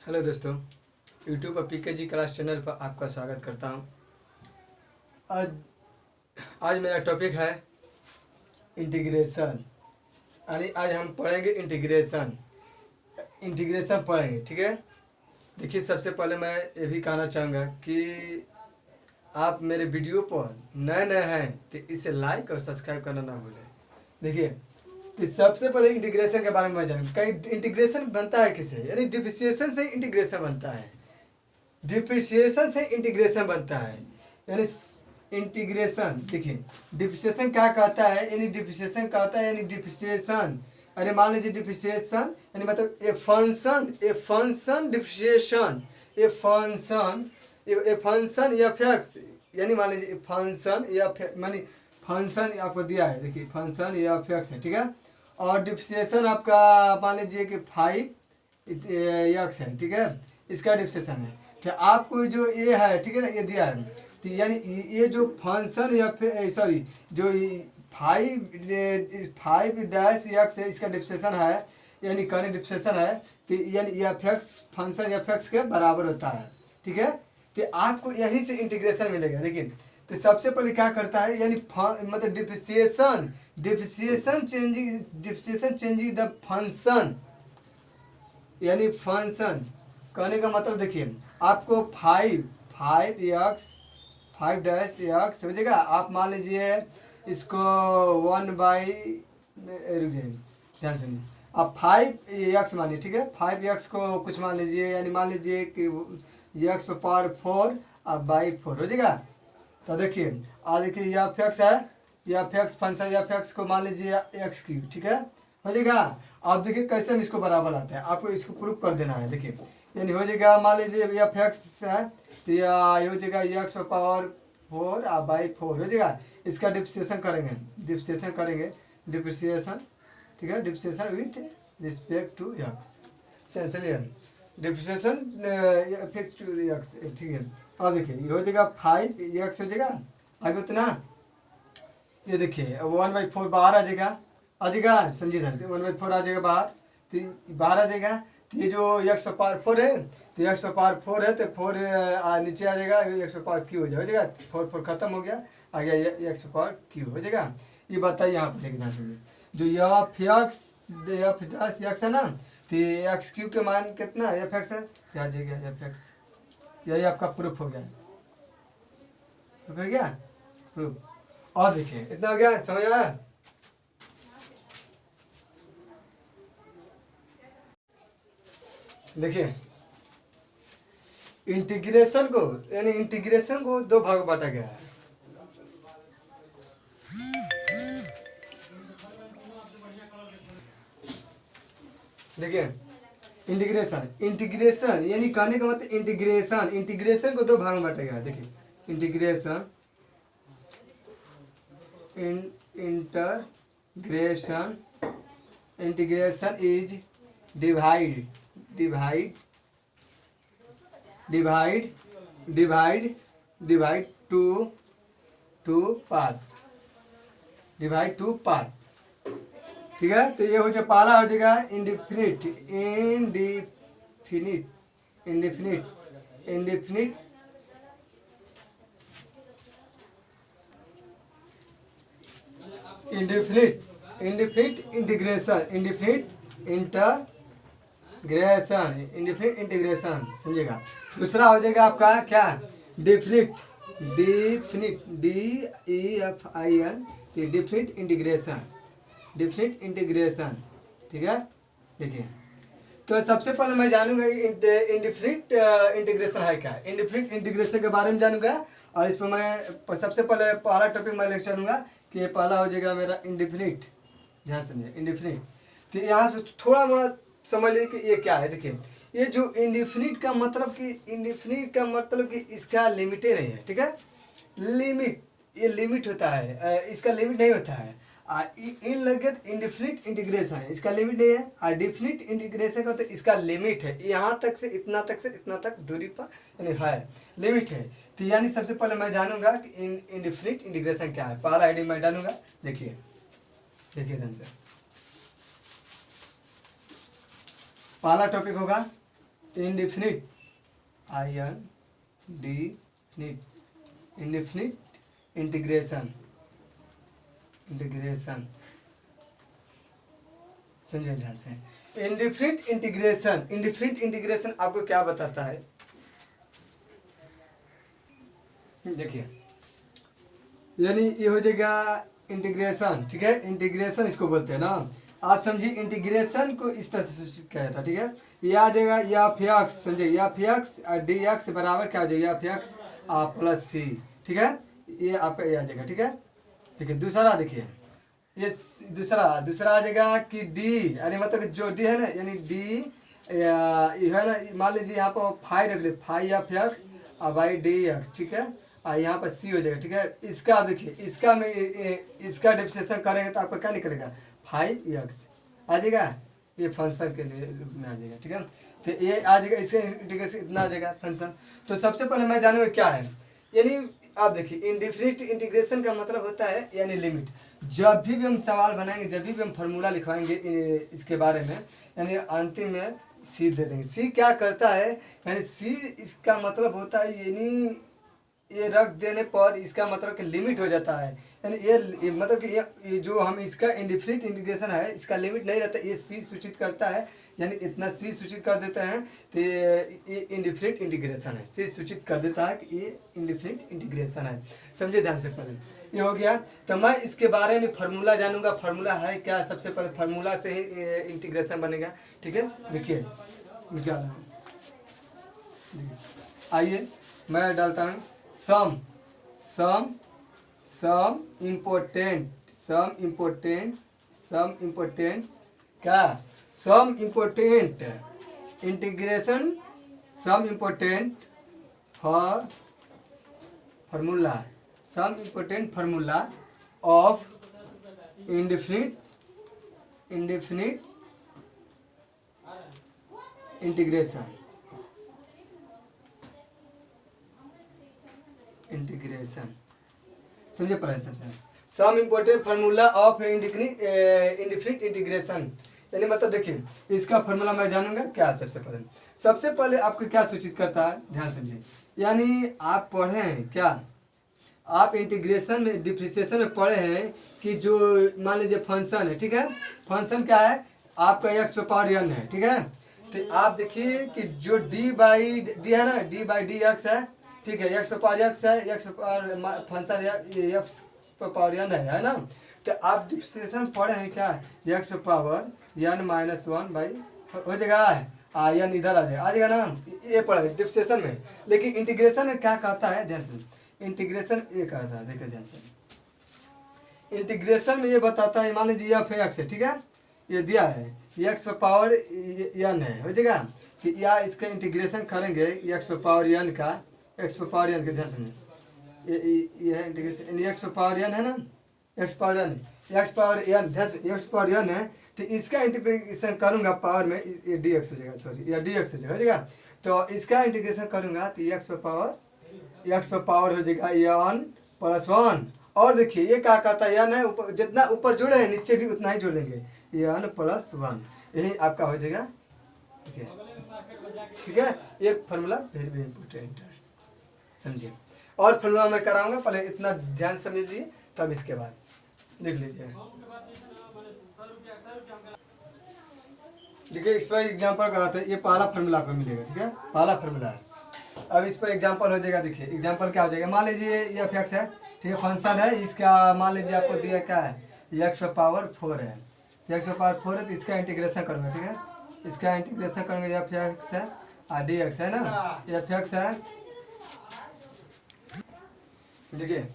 Hello दोस्तों, YouTube पर PKG class channel पर आपका स्वागत करता हूं। आज आज मेरा टॉपिक है इंटीग्रेशन। यानी आज हम पढ़ेंगे इंटीग्रेशन पढ़ेंगे। ठीक है, देखिए सबसे पहले मैं ये भी कहना चाहूँगा कि आप मेरे वीडियो पर नए हैं तो इसे लाइक और सब्सक्राइब करना ना भूलें। देखिए तो सबसे पहले इंटीग्रेशन के बारे में मैं जानूँ। कहीं इंटीग्रेशन बनता है किसे, यानी डिप्रिसिएशन से इंटीग्रेशन बनता है। डिप्रिसिएशन से इंटीग्रेशन बनता है, यानी इंटीग्रेशन। देखिए डिप्रिसिएशन क्या कहता है, यानी डिप्रिसिएशन कहता है यानी डिप्रिसिएशन। अरे मान लीजिए डिप्रिसिएशन यानी मतलब a function depreciation, a function F x, यानी मान लीजिए फंक्शन मानी फंक्शन आपको दिया है। देखिए फंक्शन एफ एक्स है, ठीक है, और डिप्रिसिएशन आपका मान लीजिए कि 5x है, ठीक है, इसका डिप्रिसिएशन है। तो आपको जो ये है, ठीक है ना, ये दिया है, तो यानी ये जो फंक्शन या सॉरी जो 5-x है, इसका डिप्रिसिएशन है, यानी कहने डिप्रिसिएशन है, तो यानी F x function F x के बराबर होता है। ठीक है, तो आपको यहीं से इंटीग्रेशन मिलेगा। देखिए तो सबसे पहले क्या करता है, यानी मतलब डिप्रिसिएशन चेंजिंग द फंक्शन, यानी फंक्शन कहने का मतलब देखिए आपको 5x समझेगा। आप मान लीजिए इसको 1 रुक जाइए, ध्यान सुनिए। आप 5x मानिए, ठीक है, 5x को कुछ मान लीजिए, यानी मान लीजिए कि x पर पावर 4 और बाई 4 हो जाएगा। तो देखिए देखिए एफ एक्स है, F x function F x को मान लीजिए एक्स क्यूब, ठीक है, हो जाएगा। आप देखिए कैसे हम इसको बराबर लाते हैं, आपको इसको प्रूफ कर देना है। देखिए यानी हो जाएगा, मान लीजिए एफ एक्स है तो ये हो जाएगा एक्स पर पावर 4 और बाई 4 हो जाएगा। इसका डिप्रिसिएशन करेंगे डिप्रिसिएशन, ठीक है, depreciation with respect to X. चलिए डिप्रिसिएशन फिक्स टू एक्स, ठीक है। अब देखिए ये हो जाएगा 5x हो जाएगा, आगे उतना ये देखिए 1/4 बाहर आ जाएगा, समझिए ध्यान से, 1/4 आ जाएगा बाहर, तो बाहर आ जाएगा। तो ये जो x पर पावर 4 है, तो x पर पावर 4 है तो 4 नीचे आ जाएगा, x पर पावर क्यू हो जाएगा, 4 खत्म हो गया, आ गया x पर पावर क्यू हो जाएगा। ये बताइए यहाँ पर देखिए ध्यान से, जो एफ एक्स है ना, तो एक्स क्यूब के मान कितना एफ एक्स है, क्या आ जाएगा एफ एक्स, यही आपका प्रूफ हो गया, प्रूफ। और देखिए इतना हो गया, समझ आया। देखिए इंटीग्रेशन को 2 भाग बांटा गया है। देखिए इंटीग्रेशन यानी कहने का मतलब इंटीग्रेशन को 2 भाग में बांटा गया है। देखिए integration is divide two part, ठीक है। तो ये हो जाए पहला हो जाएगा इंडिफिनिट इंटीग्रेशन समझिएगा। दूसरा हो जाएगा आपका क्या, डिफिनिट डिफिनिट इंटीग्रेशन, ठीक है। देखिए तो सबसे पहले मैं जानूंगा इंडिफिनिट इंटीग्रेशन है क्या, इंडिफिनिट इंटीग्रेशन के बारे में जानूंगा। और इस पर मैं सबसे पहले पहला टॉपिक मैं लेकर चलूँगा कि पहला हो जाएगा मेरा इंडिफिनिट। ध्यान समझिए इंडिफिनिट, तो यहाँ से थोड़ा मोड़ा समझ लीजिए कि ये क्या है। देखिए ये जो इंडिफिनिट का मतलब कि इसका लिमिट ही नहीं है, ठीक है। ये लिमिट होता है, इसका लिमिट नहीं होता है। इन लगत इंडिफिनिट इंटीग्रेशन है, इसका लिमिट नहीं है। और डिफिनिट इंटीग्रेशन का तो इसका लिमिट है, यहाँ तक से इतना तक दूरी पर यानी है, लिमिट है। तो यानी सबसे पहले मैं जानूंगा कि इंडिफिनिट इंटीग्रेशन क्या है। पहला आईडी मैं डालूंगा, देखिए ध्यान से, पहला टॉपिक होगा इंडिफिनिट IND इंडिफिनिट इंटीग्रेशन समझिए ध्यान से। इंडिफिनिट इंटीग्रेशन आपको क्या बताता है, देखिए यानी ये हो जाएगा इंटीग्रेशन, ठीक है, इंटीग्रेशन इसको बोलते हैं ना। आप समझिए इंटीग्रेशन को इस तरह से सूचित किया जाता है, ठीक है। ये आ जाएगा एफ एक्स, समझिए एफ एक्स और डी एक्स बराबर क्या हो जाएगा, एफ एक्स प्लस सी, ठीक है, ये आपका ये आ जाएगा, ठीक है। ठीक है, दूसरा देखिए, ये दूसरा आ जाएगा कि डी, अरे मतलब जो डी है ना, यानी डी ये है ना, मान लीजिए यहाँ पर फाइव रख ले, फाइव एफ एक्स और बाई डी एक्स, ठीक है, और यहाँ पर सी हो जाएगा, ठीक है। इसका आप देखिए, इसका में इसका डिफ्रेंशिएशन करेंगे तो आपका क्या निकलेगा, फाइव एक्स आ जाएगा, ये फंक्शन के लिए रूप में आ जाएगा, ठीक है। तो ये आ जाएगा, इसके इंटीग्रेशन इतना आ जाएगा फंक्शन। तो सबसे पहले मैं जानूंगा क्या है, यानी आप देखिए इंडिफिनिट इंटीग्रेशन का मतलब होता है यानी लिमिट। जब भी हम सवाल बनाएंगे, जब भी हम फार्मूला लिखवाएंगे इसके बारे में, यानी अंतिम में सी दे देंगे। सी क्या करता है, यानी सी इसका मतलब होता है, यानी ये रख देने पर इसका मतलब कि लिमिट हो जाता है, यानी ये मतलब कि ये जो हम इसका इंडिफिनिट इंटीग्रेशन है, इसका लिमिट नहीं रहता, ये सी सूचित करता है, यानी इतना सी सूचित कर देते हैं तो ये इंडिफिनिट इंटीग्रेशन है, सी सूचित कर देता है कि ये इंडिफिनिट इंटीग्रेशन है। समझिए ध्यान से, पहले ये हो गया। तो मैं इसके बारे में फार्मूला जानूंगा, फार्मूला है क्या, सबसे पहले फार्मूला से ही इंटीग्रेशन बनेगा, ठीक है। देखिए निकालना, आइए मैं डालता हूँ सम इम्पोर्टेंट क्या, some important integration, some important formula, some important formula of indefinite integration समझे पहले सबसे, some important formula of indefinite integration, यानी मतलब देखिए इसका फार्मूला मैं जानूंगा क्या। सबसे पहले आपको क्या सूचित करता है, ध्यान समझिए, यानी आप पढ़े हैं क्या, आप इंटीग्रेशन में डिफ्रेंशिएशन में पढ़े हैं कि जो मान लीजिए फंक्शन है, ठीक है, फंक्शन क्या है आपका एक्स पावर एन है, ठीक है। तो आप देखिए कि जो डी बाई डी है ना, डी बाई डी एक्स है, ठीक है, एक्स पावर एक्स है, X power function X power N है ना। तो आप डिफ्रेंशिएशन पढ़े हैं क्या, X power N minus one by हो जाएगा, एन इधर आ जाएगा ना, ये पढ़े डिफ्रेंशिएशन में। लेकिन इंटीग्रेशन में क्या कहता है, ध्यान से, इंटीग्रेशन ये कहता है, देखो ध्यान से, इंटीग्रेशन में ये बताता है, मान लीजिए एफ एक्स है, ठीक है, ये दिया है एक्स पावर एन है, हो जाएगा, कि या इसका इंटीग्रेशन करेंगे एक्स पावर एन का, एक्स पावर एन के, ध्यान से, ये है इंटीग्रेशन, एक्स पावर एन है ना, एक्स पावर एन, ध्यान से, एक्स पावर एन है, तो इसका इंटीग्रेशन करूंगा पावर में, ये डी एक्स हो जाएगा, सॉरी या डी एक्स हो जाएगा, तो इसका इंटीग्रेशन करूंगा तो एक्स पावर हो जाएगा एन प्लस वन। और देखिए ये क्या कहता है, एन है, जितना ऊपर जोड़े हैं नीचे भी उतना ही जोड़ देंगे, एन प्लस वन, यही आपका हो जाएगा, ठीक है। ये फार्मूला वेरी इंपॉर्टेंट है, समझिए। और फार्मूला मैं कराऊंगा, पहले इतना ध्यान समझ लीजिए, तब इसके बाद देख लीजिए। देखिए इस पर एग्जाम्पल कराते हैं, ये पहला फार्मूला आपको मिलेगा, ठीक है, पहला फार्मूला है। अब इस पर एग्जाम्पल हो जाएगा, देखिए एग्जाम्पल क्या हो जाएगा, मान लीजिए ये एफ एक्स है, ठीक है, फंक्शन है, इसका मान लीजिए आपको दिया क्या है, एक्स पावर 4 है, एक्स पावर 4 है, तो इसका इंटीग्रेशन करूँगा, ठीक है, इसका इंटीग्रेशन करेंगे, एफ एक्स है और डी एक्स है ना, एफ एक्स है, देखिए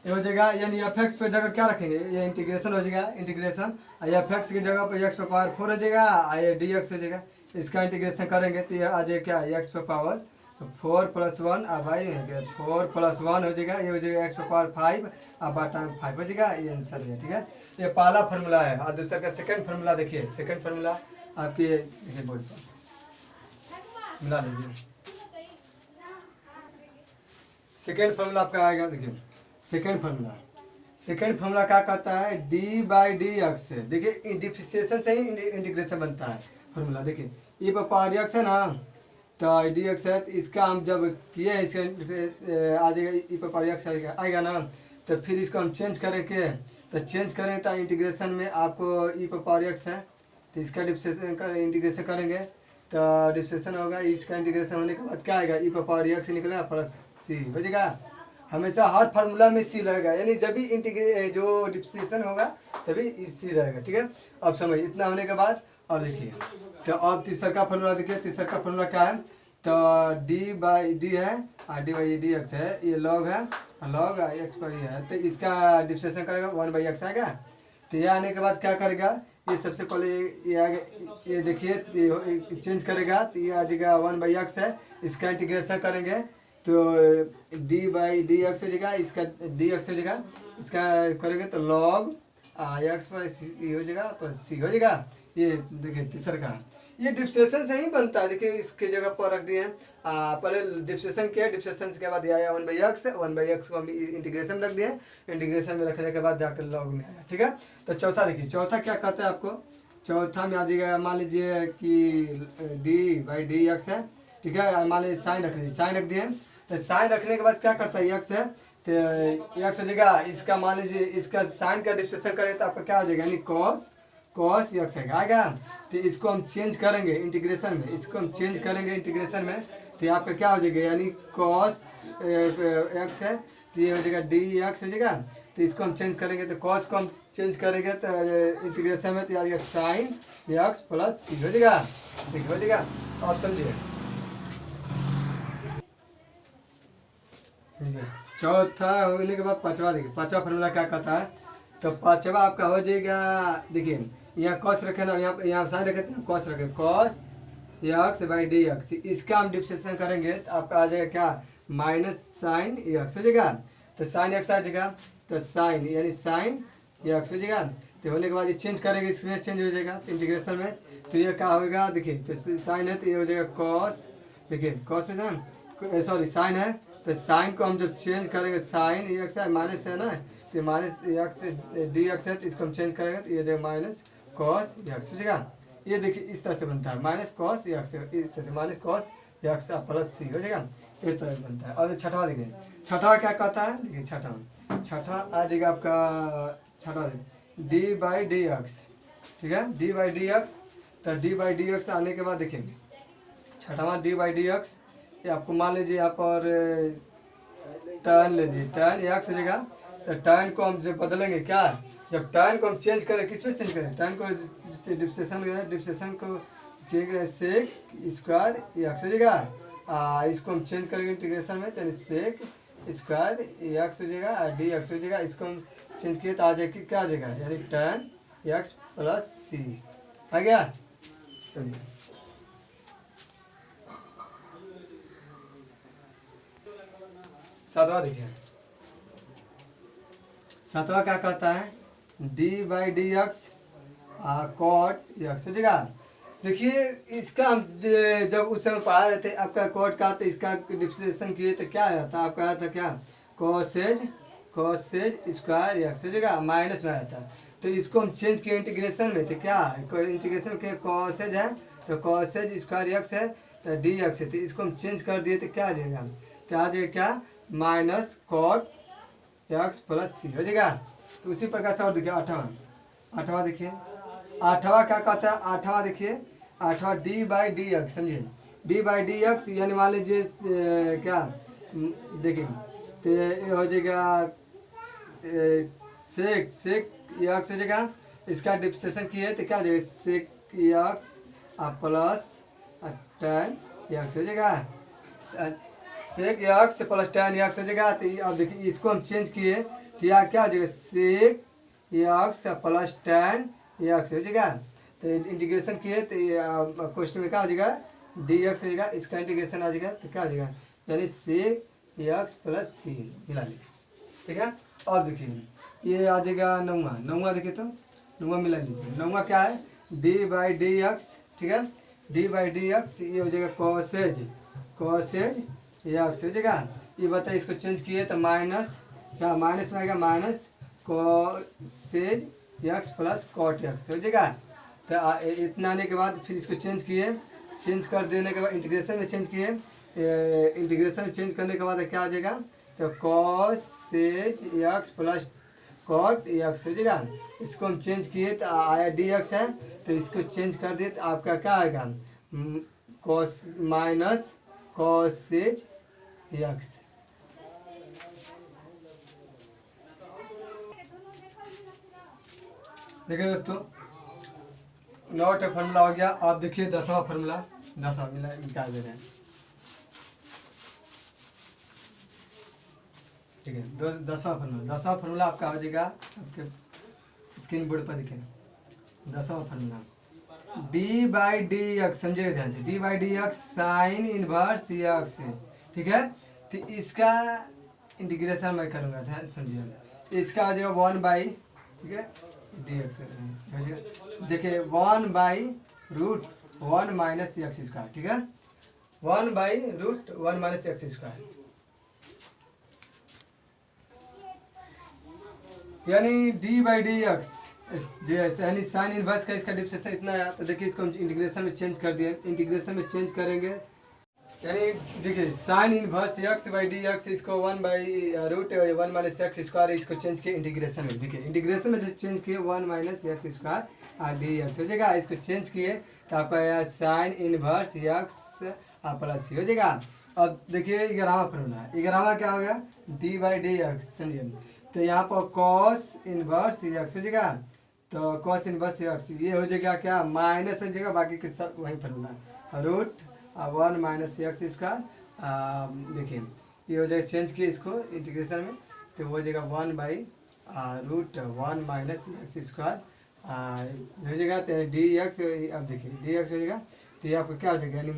ये हो जाएगा, यानी एफ एक्स पे जगह क्या रखेंगे, ये इंटीग्रेशन हो जाएगा, इंटीग्रेशन एफ एक्स की जगह पे एक्स पावर 4 हो जाएगा, ये डी एक्स हो जाएगा, इसका इंटीग्रेशन करेंगे तो ये आ जाएगा क्या, एक्स पावर 4 प्लस 1 अब भाई 4 प्लस 1 हो जाएगा, ये हो जाएगा एक्स पावर 5 अब बटा 5 हो जाएगा, ये आंसर है, ठीक है। ये पहला फार्मूला है। और दूसरा का सेकंड फार्मूला देखिए, सेकंड फार्मूला आपके देखिए बोर्ड पर मिला लीजिए, सेकंड फार्मूला आपका आएगा, देखिए सेकंड फार्मूला क्या कहता है, डी बाई डी एक्स, देखिए डिफ्रेंशिएशन से ही इंटीग्रेशन बनता है फार्मूला। देखिए ये पावर एक्स है ना, तो डी एक्स है, तो इसका हम जब किए इसका आ जाएगा ई पावर एक्स आएगा ना, तो फिर इसको हम चेंज करेंगे, तो चेंज करें तो इंटीग्रेशन में आपको ई पावर एक्स है, तो इसका डिफ्रेंशिएशन का इंटीग्रेशन करेंगे, तो डिफ्रेंशिएशन होगा, इसका इंटीग्रेशन होने के बाद क्या आएगा, ई पावर एक्स निकलेगा प्लस सी हो जाएगा। हमेशा हर फार्मूला में सी रहेगा, यानी जब भी जो डिफ्रेंशिएशन होगा तभी सी रहेगा, ठीक है। अब समझ इतना होने के बाद अब देखिए, तो अब तीसरा का फॉर्मूला देखिए, तीसरा का फॉर्मूला क्या है, तो डी बाई डी है और डी बाई डी एक्स है, ये लॉग है, लॉग एक्स पर ये है, तो इसका डिफ्रेंशिएशन करेगा 1/x आएगा। तो ये आने के बाद क्या करेगा, ये सबसे पहले ये आगे ये देखिए चेंज करेगा, तो ये आ जाएगा 1/x है, इसका इंटीग्रेशन करेंगे तो डी बाई डी एक्स हो जाएगा, इसका डी एक्स हो जाएगा, इसका करेंगे तो लॉग एक्स पर सी हो जाएगा प्लस सी हो जाएगा। ये देखिए तीसरा का ये डिफ्रेंशिएशन से ही बनता है, देखिए इसके जगह पर रख दिए पहले डिफ्रेंशिएशन किया, डिफ्रेंशिएशन के बाद ये आया 1/x को हम इंटीग्रेशन रख दिए, इंटीग्रेशन में रखने के बाद जाकर लॉग में आया, ठीक है। तो चौथा देखिए, चौथा क्या कहता है आपको, चौथा में आ जाएगा, मान लीजिए कि डी बाई डी एक्स है, ठीक है, मान लीजिए साइन रख दिए, साइन रख दिए, तो साइन रखने के बाद क्या करता है एक्स है, तो एक्स हो जाएगा, इसका मान लीजिए इसका साइन का डिफ्रेंशिएशन करें तो आपका क्या हो जाएगा, यानी कॉस एक्स आएगा। तो इसको हम चेंज करेंगे इंटीग्रेशन में, इसको हम चेंज करेंगे इंटीग्रेशन में, तो आपका क्या हो जाएगा, यानी कॉस एक्स है, तो ये हो जाएगा डी एक्स हो जाएगा। तो इसको हम चेंज करेंगे, तो कॉस को हम चेंज करेंगे तो इंटीग्रेशन में, तो आ जाएगा साइन एक्स प्लस सी हो जाएगा, ठीक हो जाएगा। आप समझिए चौथा होने के बाद पांचवा देखिए, पांचवा फॉर्मूला क्या कहता है, तो पांचवा आपका हो जाएगा, देखिए यहाँ कॉस रखे ना, यहाँ साइन रखे तो कॉस रखे, cos x by D x, इसका हम डिफ्रेंशिएशन करेंगे तो आपका आ जाएगा क्या, माइनस साइन एक्स हो जाएगा। तो साइन एक्स आ जाएगा, तो साइन यानी साइन एक्स हो जाएगा। तो होने के बाद ये चेंज करेंगे, इसमें चेंज हो जाएगा तो इंटीग्रेशन में, तो ये क्या होगा, देखिए तो साइन है तो ये हो जाएगा कॉस, देखिए कॉस है ना, सॉरी साइन है, तो साइन को हम जब चेंज करेंगे, साइन एक्स है माइनस है ना, तो माइनस एक्स डी एक्स है, तो इसको हम चेंज करेंगे तो ये जाएगा माइनस कॉस एक्स हो जाएगा। ये देखिए इस तरह से बनता है, माइनस कॉस एक्स, इस तरह से माइनस कॉस एक्स प्लस सी हो जाएगा, इस तरह बनता है। और छठवा देखिए, छठवा क्या कहता है, देखिए छठवा आ जाएगा आपका, छठवा डी बाई डी एक्स, ठीक है, डी बाई डी एक्स। तो डी बाई डी एक्स आने के बाद देखिए छठवा डी बाई डी एक्स, ये आपको मान लीजिए यहाँ पर टर्न ले लीजिए, टर्न एक्स हो जाएगा। तो टर्न को हम जब बदलेंगे क्या, जब टर्न को हम चेंज करें, किस में चेंज करें, टर्न को डिफ्रेंशिएशन को सेक स्क्वायर एक्स हो जाएगा, इसको हम चेंज करेंगे इंटीग्रेशन में, तो सेक स्क्वायर एक्स हो जाएगा और डी एक्स हो जाएगा। इसको हम चेंज किए तो आ जाएगी क्या आ जाएगा, यानी टर्न एक्स प्लस सी आ गया। सुनिए सातवां देखिए, सातवां क्या कहता है, D by D X cot X हो जाएगा। देखिए इसका हम जब उस समय पढ़ा रहे थे आपका कॉट का, तो इसका डिफ्रेंशिएशन किए तो क्या आया था, आपका आया था क्या, कॉसेज स्क्वायर एक्स हो जाएगा, माइनस में आया था। तो इसको हम चेंज किए इंटीग्रेशन में, तो क्या इंटीग्रेशन के कॉसेज है, तो कॉसेज स्क्वायर एक्स है, तो डी एक्स है, तो इसको हम चेंज कर दिए तो क्या आ जाएगा, तो आ जाएगा क्या, माइनस कॉट एक्स प्लस सी हो जाएगा। तो उसी प्रकार से और देखिए आठवां देखिए, आठवां क्या कहता है, आठवां देखिए, आठवां डी बाई डी एक्स, समझिए डी बाई डी एक्स, यानी मान लीजिए क्या देखिए, तो ये हो जाएगा सेक एक्स हो जाएगा, इसका डिफ्रेंशिएशन किए तो क्या हो जाएगा, sec X plus tan X हो जाएगा, sec X plus tan X हो जाएगा। तो अब देखिए इसको हम चेंज किए तो यह क्या हो जाएगा, sec X plus tan X हो जाएगा। तो इंटीग्रेशन किए तो क्वेश्चन में क्या हो जाएगा, डी एक्स हो जाएगा, इसका इंटीग्रेशन आ जाएगा तो क्या हो जाएगा, यानी सेक एक्स प्लस सी मिला लीजिए, ठीक है। अब देखिए ये आ जाएगा नौवां देखिए, तो नौवां मिला लीजिए, नौवां क्या है, डी बाई डी एक्स, ठीक है, डी बाई डी एक्स, ये हो जाएगा कॉसेज एक्स हो जाएगा। ये बताइए इसको चेंज किए तो माइनस क्या, माइनस में आएगा, minus cosec X plus cot X हो जाएगा। तो इतना आने के बाद फिर इसको चेंज किए चेंज कर देने के बाद इंटीग्रेशन में चेंज किए, इंटीग्रेशन में चेंज करने के बाद क्या आ जाएगा, तो cosec X plus cot X हो जाएगा। इसको हम चेंज किए तो आया डी एक्स है, तो इसको चेंज कर दिए तो आपका क्या आएगा, cos minus cos says x. देखिए दोस्तों, 9वां फार्मूला हो गया। आप देखिए 10वां फार्मूला, 10वां निकाल दे रहे हैं, ठीक है। 10वां फार्मूला आपका हो जाएगा, आपके स्क्रीन बोर्ड पर देखिए 10वां formula, d by D x, समझिएगा ध्यान से, d by D x sine inverse x, ठीक है। तो इसका इंटीग्रेशन मैं करूँगा, ध्यान समझिए। इसका आ जाएगा 1 बाई, ठीक है, डी एक्स देखिए 1 by root 1 minus X square, ठीक है, 1 by root 1 minus X square, यानी डी बाई डी एक्स यानी साइन इनवर्स का इसका डिफरेंशियल इतना है। तो देखिए इसको हम इंटीग्रेशन में चेंज कर दिए, इंटीग्रेशन में चेंज करेंगे, यानी देखिए sine inverse X by D X, इसको 1 by root 1 minus X square, इसको चेंज किए इंटीग्रेशन में। देखिए इंटीग्रेशन में जो चेंज किए 1 माइनस एक्स स्क्वायर और डी एक्स हो जाएगा। इसको चेंज किए तो आपका यह साइन इनवर्स एक्स प्लस सी हो जाएगा। अब देखिए 11वां फार्मूला, 11वां क्या होगा, डी बाई डी एक्स, समझिए। तो यहाँ पर कॉस इनवर्स एक्स हो जाएगा, तो कॉस इनवर्स एक्स ये हो जाएगा क्या, माइनस हो जाएगा, बाकी के सब वही formula, root 1 minus X square. देखिए ये हो जाएगा, चेंज किए इसको इंटीग्रेशन में, तो हो जाएगा 1 by root 1 minus X square हो जाएगा, तो डी एक्स। अब देखिए डी एक्स हो जाएगा, तो ये आपको क्या हो जाएगा, यानी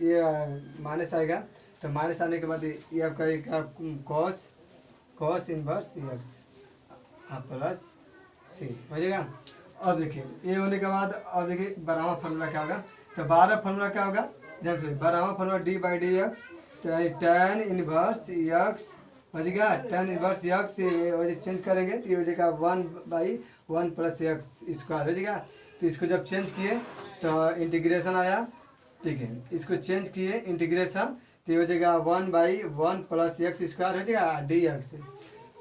ये माइनस आएगा, तो माइनस आने के बाद ये आपका cos cos inverse x plus सी हो जाएगा। अब देखिए ये होने के बाद अब देखिए 12वां फार्मूला क्या होगा, तो 12वां फार्मूला क्या होगा, ध्यान से 12वां formula d by D x, तो टेन इनवर्स एक्स हो जाएगा, टेन इनवर्स एक्स ये चेंज करेंगे तो ये हो जाएगा 1 बाई 1 प्लस एक्स स्क्वायर हो जाएगा। तो इसको जब चेंज किए तो इंटीग्रेशन आया, ठीक है, इसको चेंज किए इंटीग्रेशन, तो ये हो जाएगा 1 बाई 1 प्लस एक्स स्क्वायर हो जाएगा, D x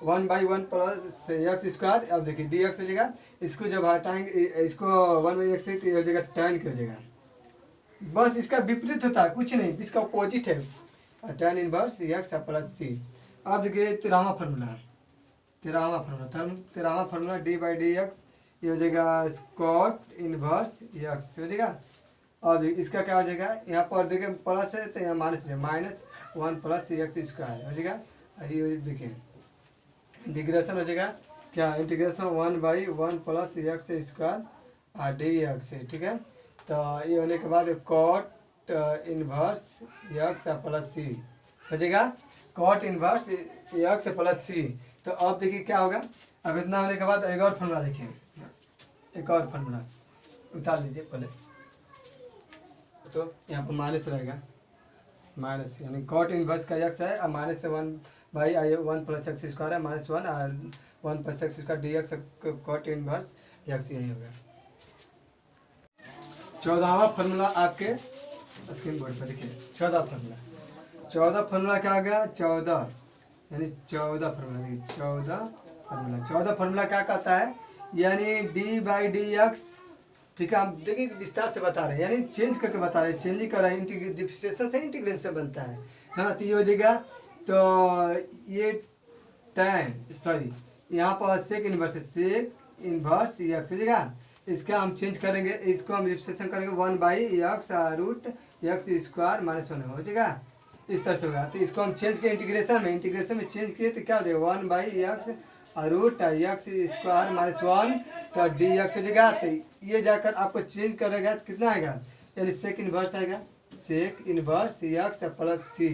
1 by 1 plus X square. अब देखिए डी एक्स हो जाएगा, इसको जब हटाएंगे इसको 1 बाई एक्स, तो ये हो जाएगा टेन के हो जाएगा, बस इसका विपरीत होता है, कुछ नहीं, इसका अपोजिट है, tan inverse x plus c. अब देखिए 13वां फार्मूला, 13वां formula d by D x, ये हो जाएगा कॉट इनवर्स एक्स हो जाएगा। अब इसका क्या हो जाएगा, यहाँ पर देखिए प्लस है तो यहाँ माइनस है, माइनस 1 प्लस एक्स स्क्वायर हो जाएगा। ये देखिए इंटीग्रेशन हो जाएगा क्या, integration 1 by 1 plus X square D x, ठीक है। तो ये होने के बाद कॉट इनवर्स एक्स प्लस सी हो जाएगा, कॉट इनवर्स एक्स प्लस सी। तो अब देखिए क्या होगा, अब इतना होने के बाद एक और फार्मूला देखिए, एक और फार्मूला उतार लीजिए पहले, तो यहाँ पर माइनस रहेगा, माइनस यानी कॉट इनवर्स का एक्स है और माइनस से 1 बाई 1 प्लस एक्स स्क्वायर है, माइनस 1 और 1 plus X square D X, cot inverse X यही होगा। 14वां फार्मूला आपके स्क्रीन बोर्ड पर देखिए, 14वां फार्मूला क्या आ गया, 14 यानी 14 फार्मूला देखिए, 14 फार्मूला क्या कहता है, यानी डी बाई डी एक्स, ठीक है। हम देखिए विस्तार से बता रहे हैं, यानी चेंज करके बता रहे हैं, चेंज ही कर रहे हैं, डिफरेंशिएशन से इंटीग्रेशन बनता है ना। तो ये हो जाएगा, तो ये tan सॉरी यहाँ पर सेक इनवर्स एक्स हो जाएगा, इसका हम चेंज करेंगे, इसको हम डिफरेंशिएशन करेंगे 1 by X root X square minus 1 हो जाएगा, इस तरह से होगा। तो इसको हम चेंज किए इंटीग्रेशन में चेंज किए तो क्या हो जाएगा, 1 by X root X square minus 1, तो डी एक्स हो जाएगा। तो ये जाकर आपको चेंज करेगा तो कितना आएगा, यानी सेक इनवर्स आएगा, सेक इनवर्स एक्स प्लस सी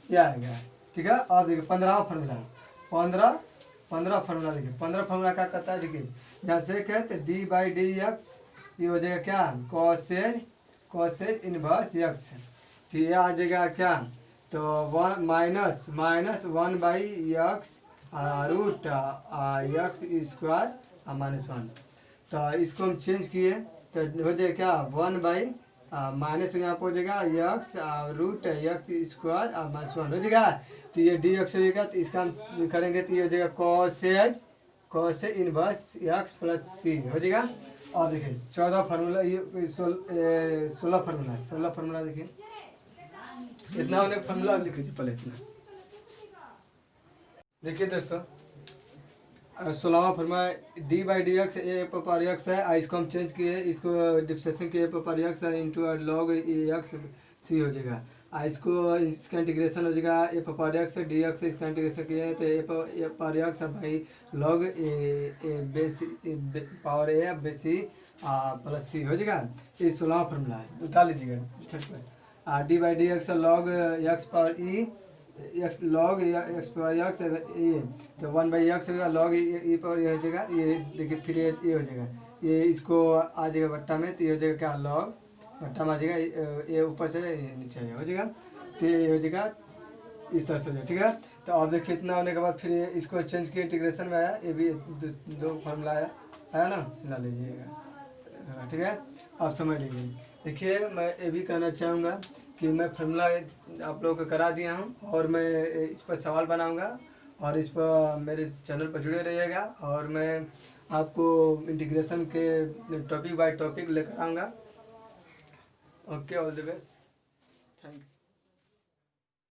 ये आएगा, ठीक है। और देखिए 15वां फार्मूला, 15 फार्मूला देखिए, 15 फार्मूला क्या कहता है, देखिए यहाँ सेक है तो डी बाई डी एक्स, ये हो जाएगा क्या, कॉसेज इनवर्स एक्स, तो ये आ जाएगा क्या, तो 1 minus 1 by X root X square minus 1। तो इसको हम चेंज किए तो हो जाए क्या, 1 बाई माइनस यहाँ पर हो जाएगा एक्स रूट एक्स स्क्वायर और माइनस 1 हो जाएगा। तो ये डी एक्स हो जाएगा, तो इसका हम करेंगे तो ये हो जाएगा कॉस इनवर्स एक्स प्लस सी हो जाएगा। और देखिए 14 फार्मूला, ये 16 फार्मूला देखिए, इतना होने फार्मूला लिख लीजिए पहले इतना। देखिए दोस्तों 16वां formula d by D x a power x है, इसको हम चेंज किए, इसको डिफ्रेंशिएशन किए power x into log x c हो जाएगा। इसको इसका इंटीग्रेशन हो जाएगा a power x d x, इसका इंटीग्रेशन किए तो a power x by log power a base e plus सी हो जाएगा। ये 16वां फॉर्मूला है, उतार लीजिएगा छठ पर। D by D x log x power e x log x power x a, तो 1/x होगा लॉग ई पावर ये हो जाएगा। ये देखिए फिर ये हो जाएगा, ये इसको आ जाएगा बट्टा में, तो ये हो जाएगा क्या लॉग बट्टा में आ जाएगा, ये ऊपर से नीचे आएगा हो जाएगा। तो ये हो जाएगा इस तरह से हो जाएगा, ठीक है। तो अब देखिए इतना होने के बाद फिर इसको चेंज किया, इंटीग्रेशन में आया, ये भी दो फॉर्मूला आया ना, ला लीजिएगा, ठीक है। आप समझ लीजिए। देखिए मैं ये भी कहना चाहूँगा कि मैं फॉर्मूला आप लोगों को करा दिया हूँ, और मैं इस पर सवाल बनाऊँगा, और इस पर मेरे चैनल पर जुड़े रहिएगा, और मैं आपको इंटीग्रेशन के टॉपिक बाय टॉपिक लेकर आऊँगा। Okay, all the best, thank you.